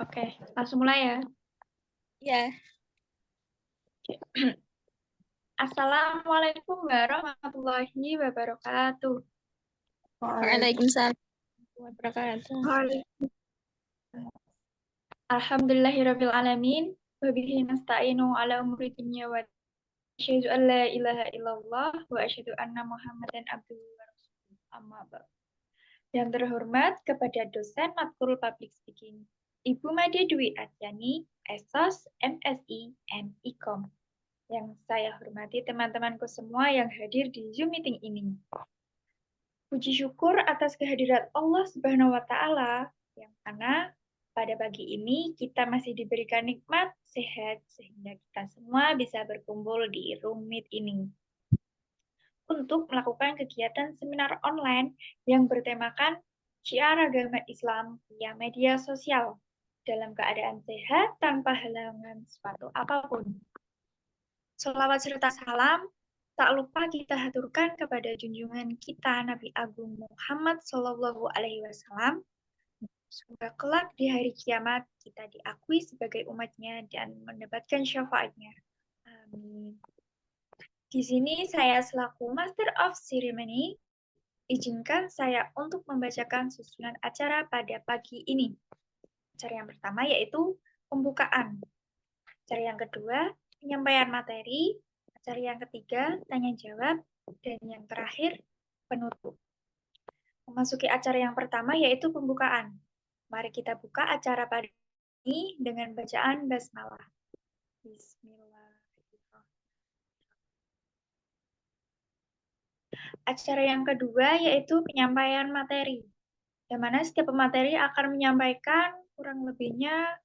Oke, langsung mulai ya. Ya, Assalamualaikum warahmatullahi wabarakatuh. waalaikumsalam warahmatullahi wabarakatuh. Alhamdulillahirabbil alamin wa bihi nasta'inu ala umuri dunya wa asyhadu an la ilaha illallah wa asyhadu anna Muhammadan abduhu wa rasuluh. Amma ba'd. Yang terhormat kepada dosen matkul public speaking Ibu Made Dwi Aryani, Esos, MSI, and Ikom. Yang saya hormati teman-temanku semua yang hadir di Zoom meeting ini. Puji syukur atas kehadirat Allah Subhanahu wa Ta'ala, yang mana pada pagi ini kita masih diberikan nikmat sehat sehingga kita semua bisa berkumpul di room meet ini untuk melakukan kegiatan seminar online yang bertemakan syiar agama Islam via media sosial dalam keadaan sehat tanpa halangan suatu apapun. Sholawat serta salam tak lupa kita haturkan kepada junjungan kita Nabi Agung Muhammad Sallallahu Alaihi Wasallam. Semoga kelak di hari kiamat kita diakui sebagai umatnya dan mendapatkan syafaatnya. Amin. Di sini saya selaku Master of Ceremony, izinkan saya untuk membacakan susunan acara pada pagi ini. Acara yang pertama yaitu pembukaan. Acara yang kedua, penyampaian materi. Acara yang ketiga, tanya jawab. Dan yang terakhir, penutup. Memasuki acara yang pertama yaitu pembukaan. Mari kita buka acara pada ini dengan bacaan basmalah. Bismillahirrahmanirrahim. Acara yang kedua yaitu penyampaian materi, di mana setiap pemateri akan menyampaikan kurang lebihnya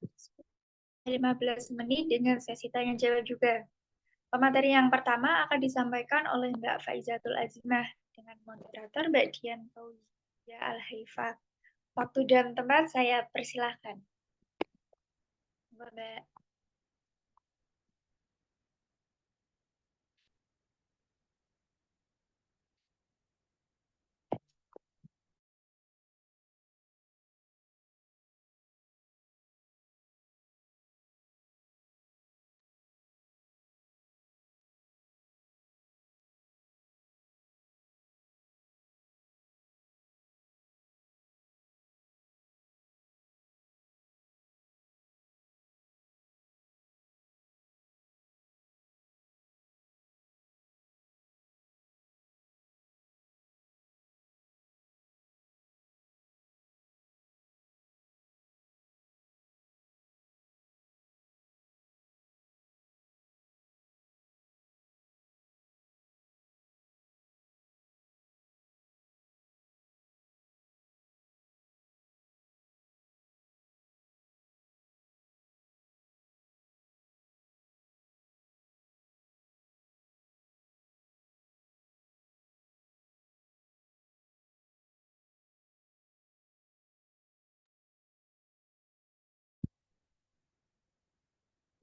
15 menit dengan sesi tanya jawab juga. Pemateri yang pertama akan disampaikan oleh Mbak Faizatul Azimah dengan moderator Mbak Dian Fauzia Al-Haifah. Waktu dan tempat saya persilahkan. Mbak.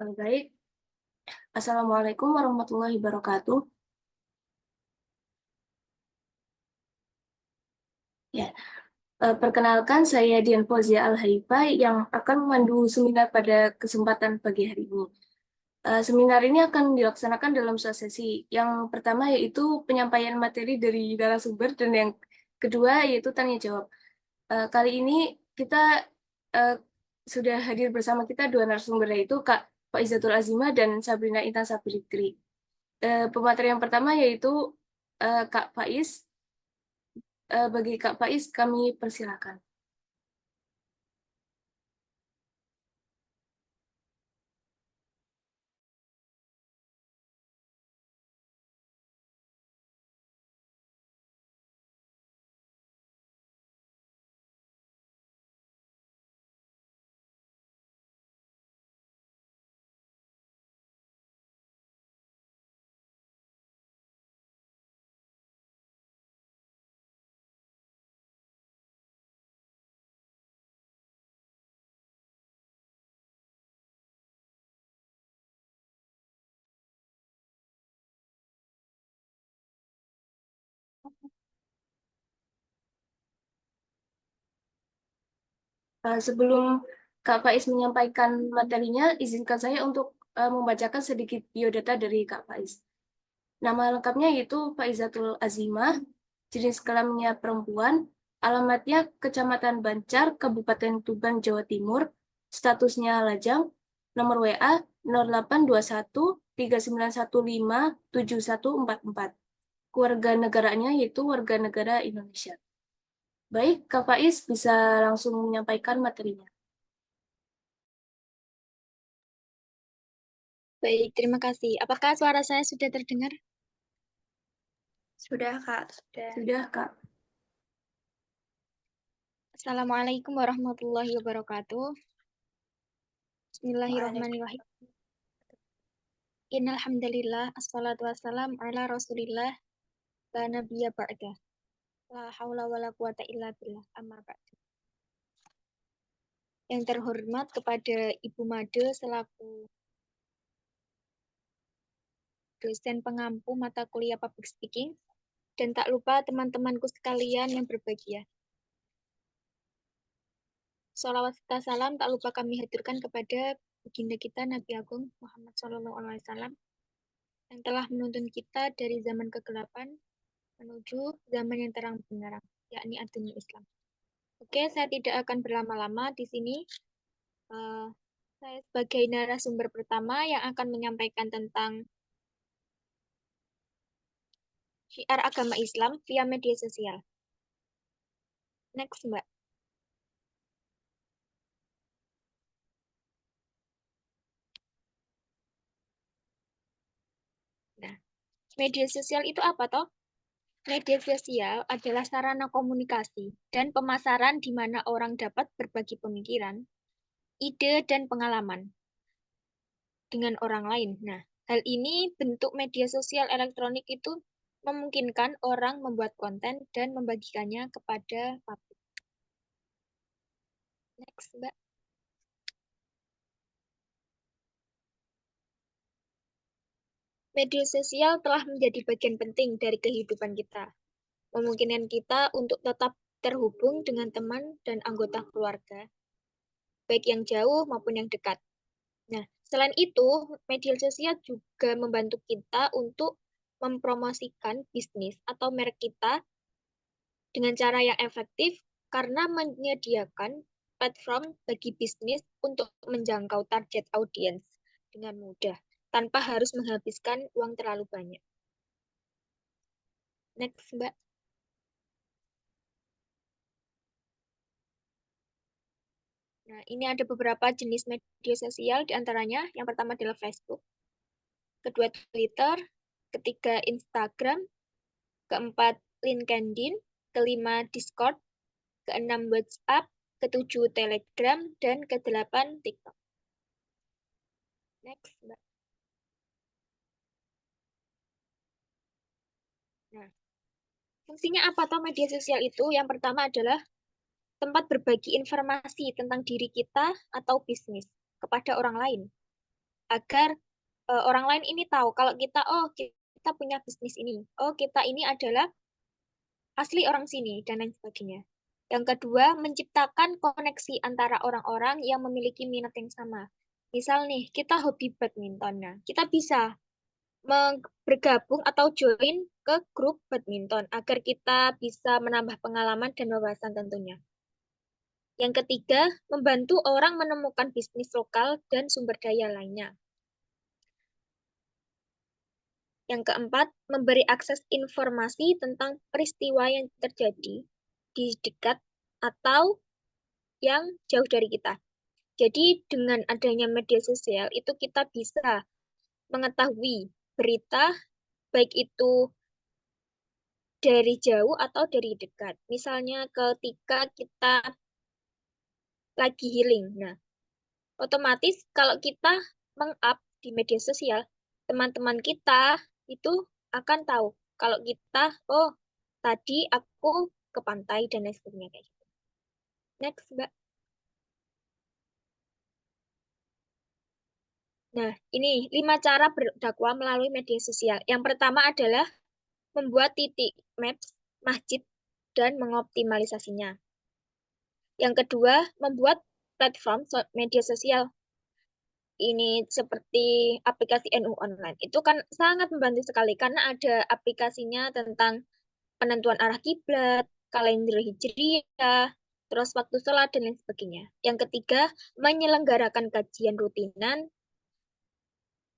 Baik, Assalamualaikum warahmatullahi wabarakatuh. Ya, perkenalkan saya Dian Fauzia Al-Haifah yang akan memandu seminar pada kesempatan pagi hari ini. Seminar ini akan dilaksanakan dalam 2 sesi. Yang pertama yaitu penyampaian materi dari narasumber dan yang kedua yaitu tanya jawab. Kali ini kita sudah hadir bersama kita 2 narasumber yaitu Kak Faizatul Azimah dan Sabrina Intan Sabritri. Pemateri yang pertama yaitu Kak Faiz. Bagi Kak Faiz, kami persilakan. Sebelum Kak Faiz menyampaikan materinya, izinkan saya untuk membacakan sedikit biodata dari Kak Faiz. Nama lengkapnya yaitu Faizatul Azimah, jenis kelaminnya perempuan, alamatnya Kecamatan Bancar, Kabupaten Tuban, Jawa Timur, statusnya lajang, nomor WA 0821 3915 7144. Keluarga negaranya yaitu warga negara Indonesia. Baik, Kak Faiz bisa langsung menyampaikan materinya. Baik, terima kasih. Apakah suara saya sudah terdengar? Sudah, Kak, sudah. Sudah, Kak. Assalamualaikum warahmatullahi wabarakatuh. Bismillahirrahmanirrahim. Innalhamdulillah, assalatu wassalam ala rasulillah, la nabiyya ba'dah. La haula wa la quwata illa billah, amma ba'du. Yang terhormat kepada Ibu Made selaku dosen pengampu mata kuliah Public Speaking, dan tak lupa teman-temanku sekalian yang berbahagia. Sholawat serta salam tak lupa kami haturkan kepada baginda kita Nabi Agung Muhammad SAW yang telah menuntun kita dari zaman kegelapan menuju zaman yang terang benderang, yakni agama Islam. Oke, saya tidak akan berlama-lama di sini. Saya sebagai narasumber pertama yang akan menyampaikan tentang syiar agama Islam via media sosial. Next, Mbak. Nah, media sosial itu apa toh? Media sosial adalah sarana komunikasi dan pemasaran di mana orang dapat berbagi pemikiran, ide, dan pengalaman dengan orang lain. Nah, hal ini bentuk media sosial elektronik itu memungkinkan orang membuat konten dan membagikannya kepada publik. Next, Mbak. Media sosial telah menjadi bagian penting dari kehidupan kita, memungkinkan kita untuk tetap terhubung dengan teman dan anggota keluarga, baik yang jauh maupun yang dekat. Nah, selain itu, media sosial juga membantu kita untuk mempromosikan bisnis atau merek kita dengan cara yang efektif karena menyediakan platform bagi bisnis untuk menjangkau target audiens dengan mudah, tanpa harus menghabiskan uang terlalu banyak. Next, Mbak. Nah, ini ada beberapa jenis media sosial, diantaranya yang pertama adalah Facebook, kedua Twitter, ketiga Instagram, keempat LinkedIn, kelima Discord, keenam WhatsApp, ketujuh Telegram, dan kedelapan TikTok. Next, Mbak. Nah, fungsinya apa toh media sosial itu? Yang pertama adalah tempat berbagi informasi tentang diri kita atau bisnis kepada orang lain. Agar orang lain ini tahu kalau kita, oh kita punya bisnis ini. Oh kita ini adalah asli orang sini, dan lain sebagainya. Yang kedua, menciptakan koneksi antara orang-orang yang memiliki minat yang sama. Misal nih, kita hobi badminton. Nah, kita bisa bergabung atau join ke grup badminton agar kita bisa menambah pengalaman dan wawasan tentunya. Yang ketiga, membantu orang menemukan bisnis lokal dan sumber daya lainnya. Yang keempat, memberi akses informasi tentang peristiwa yang terjadi di dekat atau yang jauh dari kita. Jadi dengan adanya media sosial itu kita bisa mengetahui berita baik itu dari jauh atau dari dekat. Misalnya ketika kita lagi healing. Nah, otomatis kalau kita meng-up di media sosial, teman-teman kita itu akan tahu kalau kita, oh tadi aku ke pantai dan lain sebagainya kayak gitu. Next, Mbak. Nah, ini 5 cara berdakwah melalui media sosial. Yang pertama adalah membuat titik maps masjid dan mengoptimalisasinya. Yang kedua, membuat platform media sosial ini seperti aplikasi NU online. Itu kan sangat membantu sekali karena ada aplikasinya tentang penentuan arah kiblat, kalender hijriah, terus waktu sholat dan lain sebagainya. Yang ketiga, menyelenggarakan kajian rutinan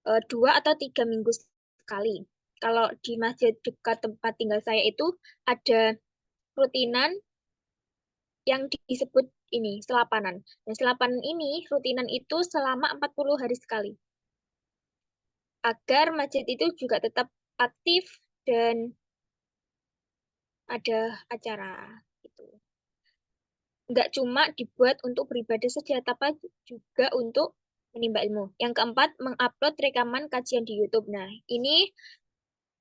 2 atau 3 minggu sekali. Kalau di masjid dekat tempat tinggal saya itu ada rutinan yang disebut ini selapanan. Dan selapanan ini rutinan itu selama 40 hari sekali. Agar masjid itu juga tetap aktif dan ada acara gitu. Nggak cuma dibuat untuk beribadah saja, tapi juga untuk menimba ilmu. Yang keempat, mengupload rekaman kajian di YouTube. Nah, ini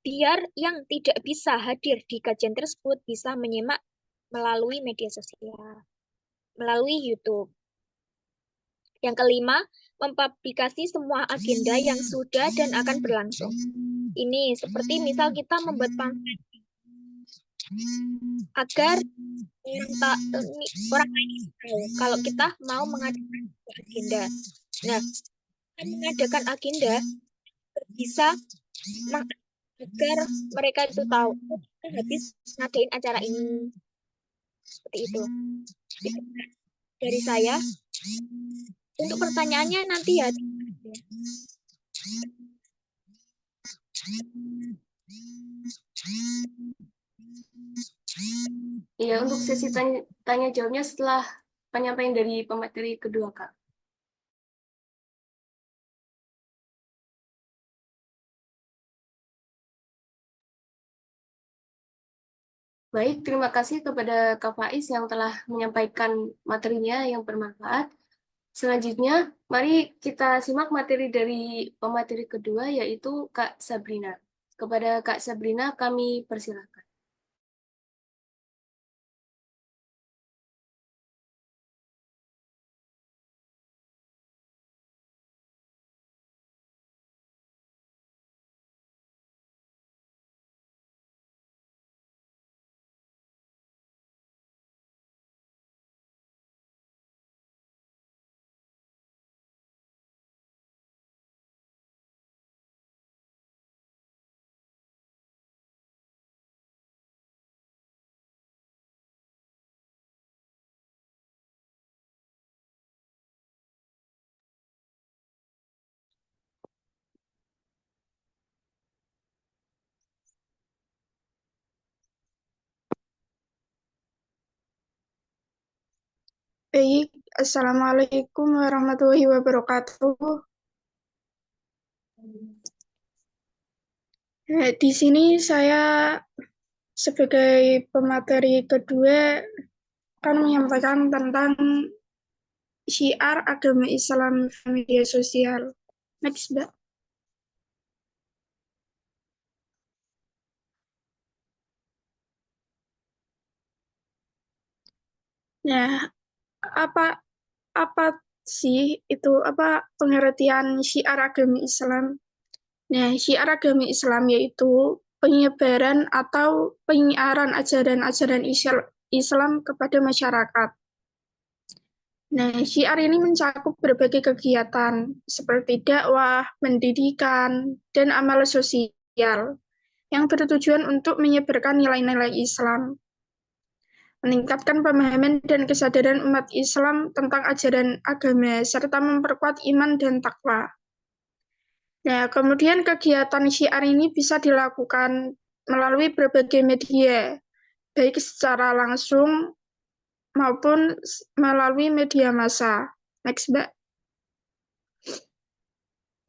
biar yang tidak bisa hadir di kajian tersebut bisa menyimak melalui media sosial, melalui YouTube. Yang kelima, mempublikasi semua agenda yang sudah dan akan berlangsung. Ini seperti misal kita membuat pamflet agar orang lain tahu kalau kita mau mengadakan agenda. Nah, mengadakan agenda bisa agar mereka itu tahu kita habis ngadain acara ini. Seperti itu. Dari saya, untuk pertanyaannya nanti ya. Iya, untuk sesi tanya jawabnya setelah penyampaian dari pemateri kedua, Kak. Baik, terima kasih kepada Kak Faiz yang telah menyampaikan materinya yang bermanfaat. Selanjutnya, mari kita simak materi dari pemateri kedua, yaitu Kak Sabrina. Kepada Kak Sabrina, kami persilakan. Baik, Assalamualaikum warahmatullahi wabarakatuh. Di sini saya sebagai pemateri kedua akan menyampaikan tentang syiar agama Islam di media sosial. Next, Mbak. Nah, apa sih itu pengertian syiar agama Islam? Nah, syiar agama Islam yaitu penyebaran atau penyiaran ajaran-ajaran Islam kepada masyarakat. Nah, syiar ini mencakup berbagai kegiatan seperti dakwah, pendidikan, dan amal sosial yang bertujuan untuk menyebarkan nilai-nilai Islam, meningkatkan pemahaman dan kesadaran umat Islam tentang ajaran agama, serta memperkuat iman dan takwa. Nah, kemudian kegiatan syiar ini bisa dilakukan melalui berbagai media, baik secara langsung maupun melalui media massa. Next, Mbak.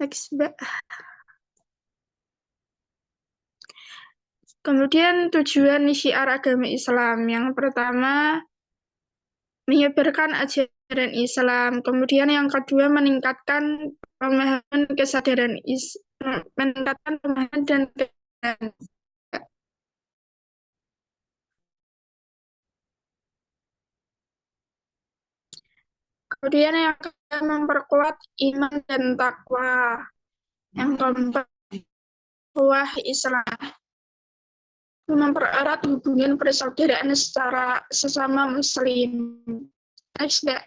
Next, Mbak. Kemudian tujuan syiar agama Islam. Yang pertama, menyebarkan ajaran Islam. Kemudian yang kedua, meningkatkan pemahaman kesadaran meningkatkan pemahaman dan kesadaran. Kemudian yang kedua, memperkuat iman dan takwa. Yang keempat, buah Islam. Mempererat hubungan persaudaraan secara sesama Muslim. Next, Mbak.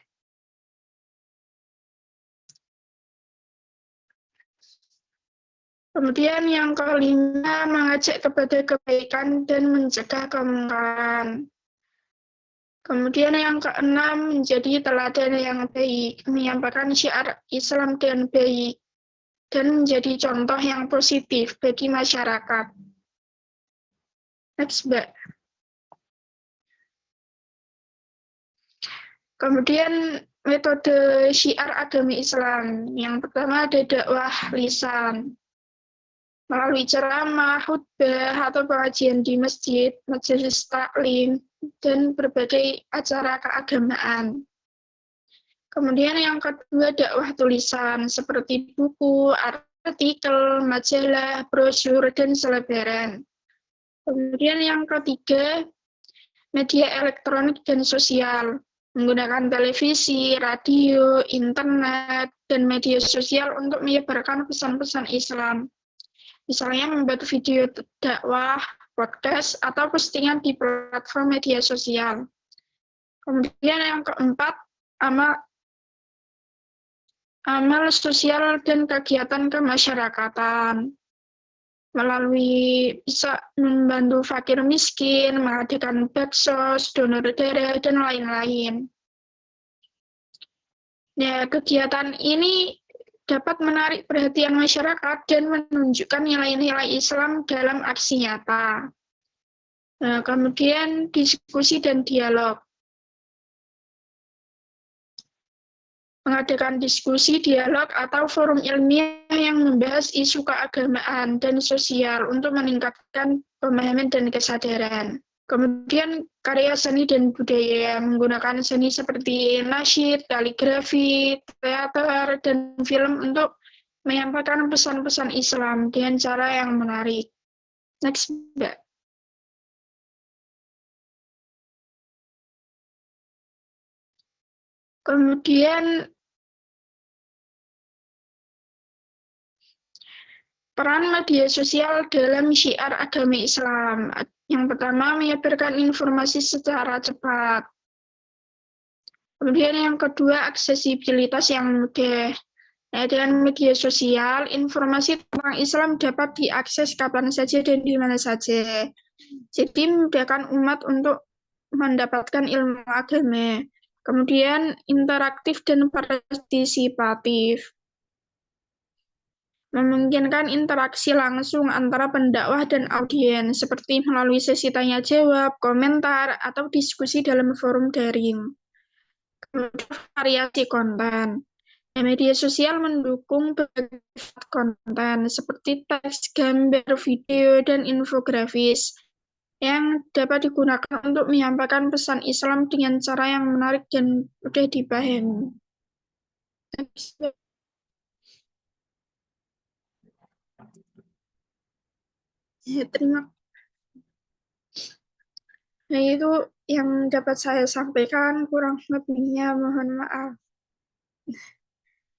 Kemudian yang kelima, mengajak kepada kebaikan dan mencegah kemungkaran. Kemudian yang keenam, menjadi teladan yang baik, menyampaikan syiar Islam dengan baik, dan menjadi contoh yang positif bagi masyarakat. Next, Mbak. Kemudian metode syiar agama Islam. Yang pertama ada dakwah lisan. Melalui ceramah, khutbah, atau pengajian di masjid, majelis taklim, dan berbagai acara keagamaan. Kemudian yang kedua dakwah tulisan, seperti buku, artikel, majalah, brosur, dan selebaran. Kemudian yang ketiga, media elektronik dan sosial, menggunakan televisi, radio, internet, dan media sosial untuk menyebarkan pesan-pesan Islam. Misalnya membuat video dakwah, podcast, atau postingan di platform media sosial. Kemudian yang keempat, amal sosial dan kegiatan kemasyarakatan. Melalui bisa membantu fakir miskin, mengadakan baksos, donor darah, dan lain-lain. Ya, kegiatan ini dapat menarik perhatian masyarakat dan menunjukkan nilai-nilai Islam dalam aksi nyata. Nah, kemudian diskusi dan dialog. Mengadakan diskusi, dialog, atau forum ilmiah yang membahas isu keagamaan dan sosial untuk meningkatkan pemahaman dan kesadaran. Kemudian karya seni dan budaya, menggunakan seni seperti nasyid, kaligrafi, teater, dan film untuk menyampaikan pesan-pesan Islam dengan cara yang menarik. Next, Mbak. Kemudian peran media sosial dalam syiar agama Islam. Yang pertama, menyebarkan informasi secara cepat. Kemudian yang kedua, aksesibilitas yang mudah. Nah, dengan media sosial, informasi tentang Islam dapat diakses kapan saja dan di mana saja. Jadi, memudahkan umat untuk mendapatkan ilmu agama. Kemudian, interaktif dan partisipatif. Memungkinkan interaksi langsung antara pendakwah dan audiens, seperti melalui sesi tanya-jawab, komentar, atau diskusi dalam forum daring. Kemudian variasi konten. Media sosial mendukung berbagai konten, seperti teks, gambar, video, dan infografis, yang dapat digunakan untuk menyampaikan pesan Islam dengan cara yang menarik dan mudah dipahami. Ya, Nah, itu yang dapat saya sampaikan, kurang lebihnya mohon maaf.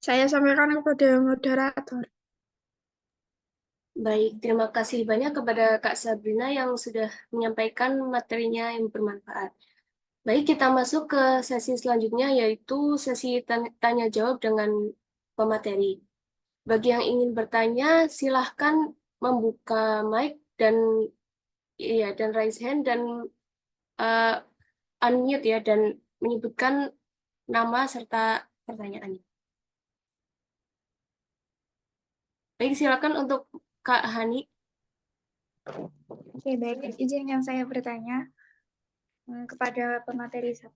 Saya sampaikan kepada moderator. Baik, terima kasih banyak kepada Kak Sabrina yang sudah menyampaikan materinya yang bermanfaat. Baik, kita masuk ke sesi selanjutnya, yaitu sesi tanya-jawab dengan pemateri. Bagi yang ingin bertanya, silahkan membuka mic dan raise hand dan unmute ya, dan menyebutkan nama serta pertanyaannya. Baik, silakan untuk Kak Hani. Oke, baik. Izinkan saya bertanya kepada pemateri 1.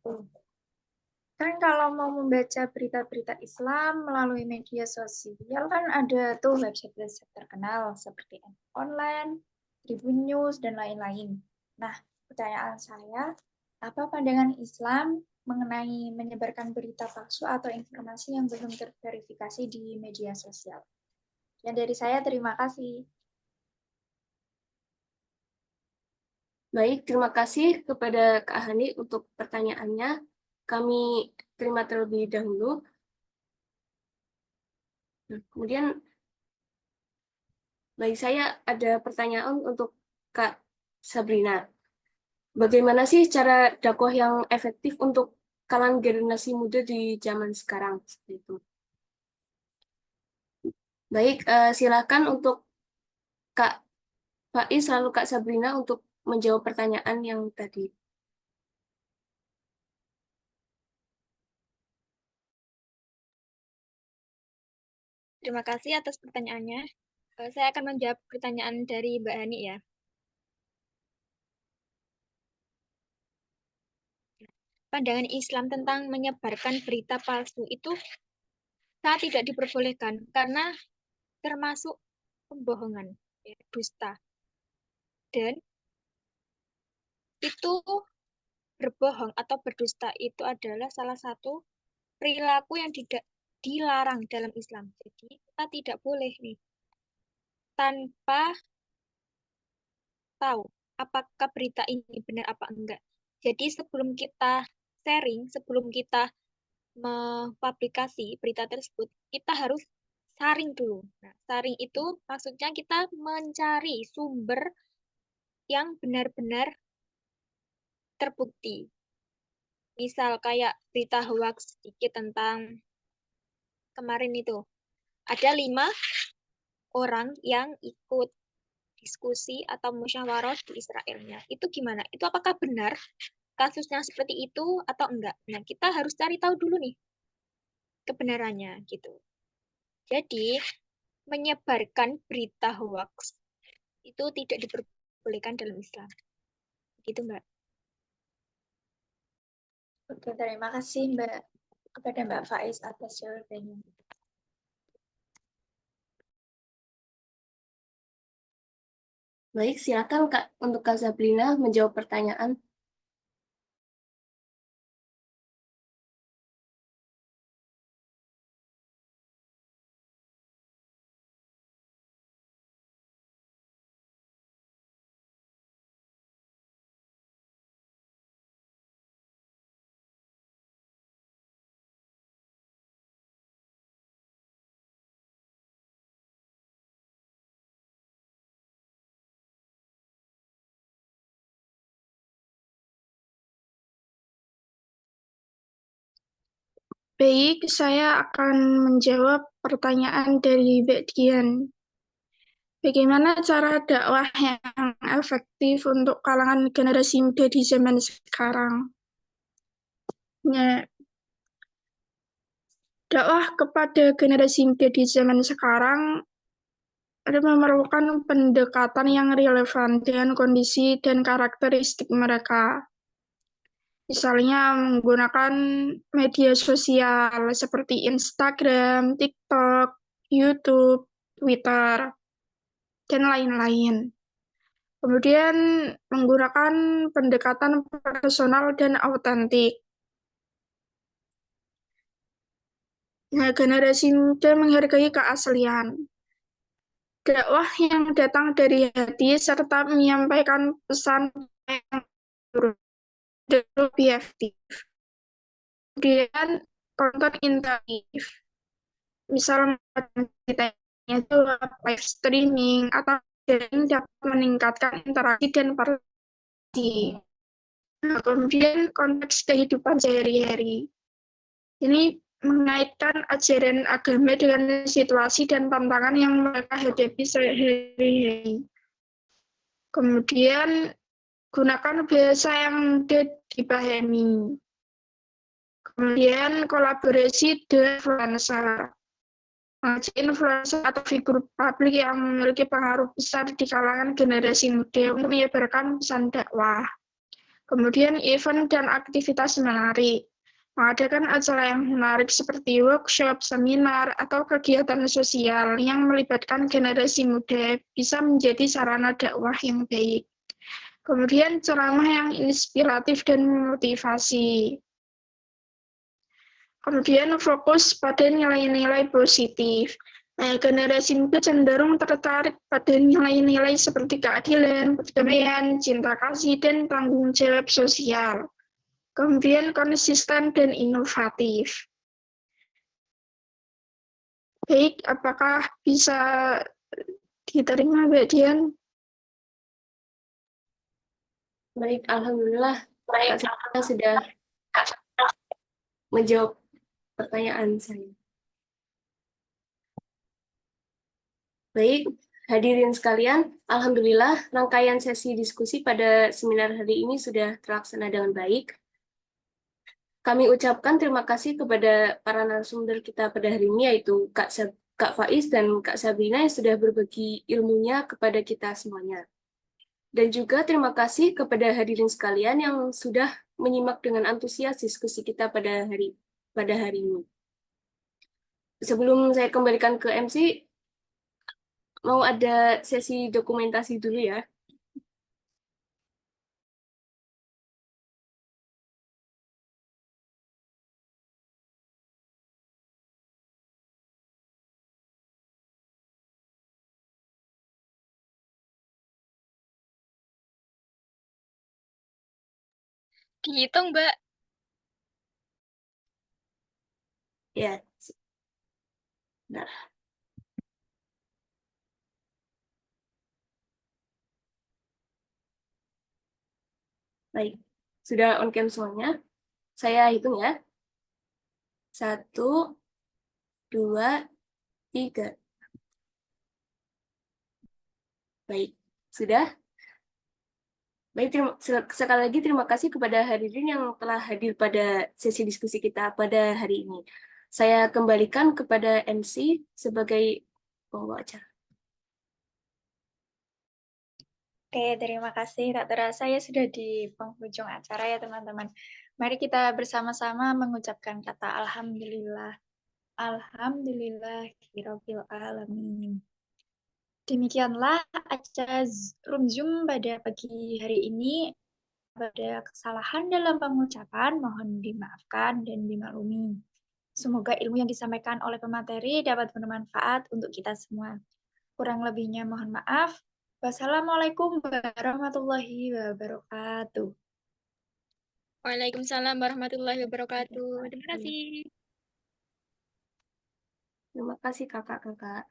Kan kalau mau membaca berita-berita Islam melalui media sosial kan ada tuh website-website terkenal seperti Online, Tribun News, dan lain-lain. Nah, pertanyaan saya, apa pandangan Islam mengenai menyebarkan berita palsu atau informasi yang belum terverifikasi di media sosial? Yang dari saya, terima kasih. Baik, terima kasih kepada Kak Hani untuk pertanyaannya. Kami terima terlebih dahulu. Kemudian, baik, saya ada pertanyaan untuk Kak Sabrina. Bagaimana sih cara dakwah yang efektif untuk kalangan generasi muda di zaman sekarang seperti itu. Baik, silakan untuk Kak Faiz lalu Kak Sabrina untuk menjawab pertanyaan yang tadi. Terima kasih atas pertanyaannya. Saya akan menjawab pertanyaan dari Mbak Hani ya. Pandangan Islam tentang menyebarkan berita palsu itu sangat tidak diperbolehkan karena termasuk pembohongan, ya, dusta. Dan itu berbohong atau berdusta itu adalah salah satu perilaku yang tidak dilarang dalam Islam. Jadi kita tidak boleh nih tanpa tahu apakah berita ini benar apa enggak. Jadi sebelum kita sharing, sebelum kita mempublikasi berita tersebut, kita harus saring dulu. Nah, saring itu maksudnya kita mencari sumber yang benar-benar terbukti. Misal kayak berita hoax sedikit tentang kemarin itu. Ada 5 orang yang ikut diskusi atau musyawarah di Israelnya. Itu gimana? Itu apakah benar kasusnya seperti itu atau enggak? Nah, kita harus cari tahu dulu nih kebenarannya gitu. Jadi, menyebarkan berita hoax itu tidak diperbolehkan dalam Islam. Gitu, Mbak. Oke, terima kasih kepada Mbak Faiz atas jawabannya. Baik, silakan Kak untuk Kak Sabrina menjawab pertanyaan. Baik, saya akan menjawab pertanyaan dari Mbak Dian. Bagaimana cara dakwah yang efektif untuk kalangan generasi muda di zaman sekarang? Ya, dakwah kepada generasi muda di zaman sekarang ada memerlukan pendekatan yang relevan dengan kondisi dan karakteristik mereka. Misalnya menggunakan media sosial seperti Instagram, TikTok, YouTube, Twitter, dan lain-lain. Kemudian menggunakan pendekatan personal dan autentik. Nah, generasi muda menghargai keaslian. Dakwah yang datang dari hati serta menyampaikan pesan yang lebih efektif. Kemudian konten interaktif. Misal ceritanya itu live streaming atau yang dapat meningkatkan interaksi dan partisipasi. Nah, kemudian konteks kehidupan sehari-hari. Ini mengaitkan ajaran agama dengan situasi dan tantangan yang mereka hadapi sehari-hari. Kemudian gunakan bahasa yang mudah dipahami. Kemudian kolaborasi dengan influencer. Influencer atau figur publik yang memiliki pengaruh besar di kalangan generasi muda untuk menyebarkan pesan dakwah. Kemudian event dan aktivitas menarik. Mengadakan acara yang menarik seperti workshop, seminar, atau kegiatan sosial yang melibatkan generasi muda bisa menjadi sarana dakwah yang baik. Kemudian ceramah yang inspiratif dan memotivasi. Kemudian fokus pada nilai-nilai positif. Nah, generasi muda cenderung tertarik pada nilai-nilai seperti keadilan, perdamaian, cinta kasih, dan tanggung jawab sosial. Kemudian konsisten dan inovatif. Baik, apakah bisa diterima, Mbak Dian? Baik, alhamdulillah Kak Sabrina sudah menjawab pertanyaan saya. Baik, hadirin sekalian, alhamdulillah rangkaian sesi diskusi pada seminar hari ini sudah terlaksana dengan baik. Kami ucapkan terima kasih kepada para narasumber kita pada hari ini, yaitu Kak Faiz dan Kak Sabrina yang sudah berbagi ilmunya kepada kita semuanya. Dan juga terima kasih kepada hadirin sekalian yang sudah menyimak dengan antusias diskusi kita pada hari ini. Sebelum saya kembalikan ke MC, mau ada sesi dokumentasi dulu ya. Dihitung, Mbak. Ya, nah, baik. Sudah on cam semuanya. Saya hitung ya. 1, 2, 3. Baik, sudah. Baik, sekali lagi terima kasih kepada hadirin yang telah hadir pada sesi diskusi kita pada hari ini. Saya kembalikan kepada MC sebagai pembawa acara. Oke, terima kasih. Tak terasa ya sudah di penghujung acara ya teman-teman. Mari kita bersama-sama mengucapkan kata Alhamdulillah. Alhamdulillahirabbil alamin. Demikianlah acara Room Zoom pada pagi hari ini. Ada kesalahan dalam pengucapan, mohon dimaafkan dan dimaklumi. Semoga ilmu yang disampaikan oleh pemateri dapat bermanfaat untuk kita semua. Kurang lebihnya mohon maaf. Wassalamualaikum warahmatullahi wabarakatuh. Waalaikumsalam warahmatullahi wabarakatuh. Terima kasih. Terima kasih kakak-kakak.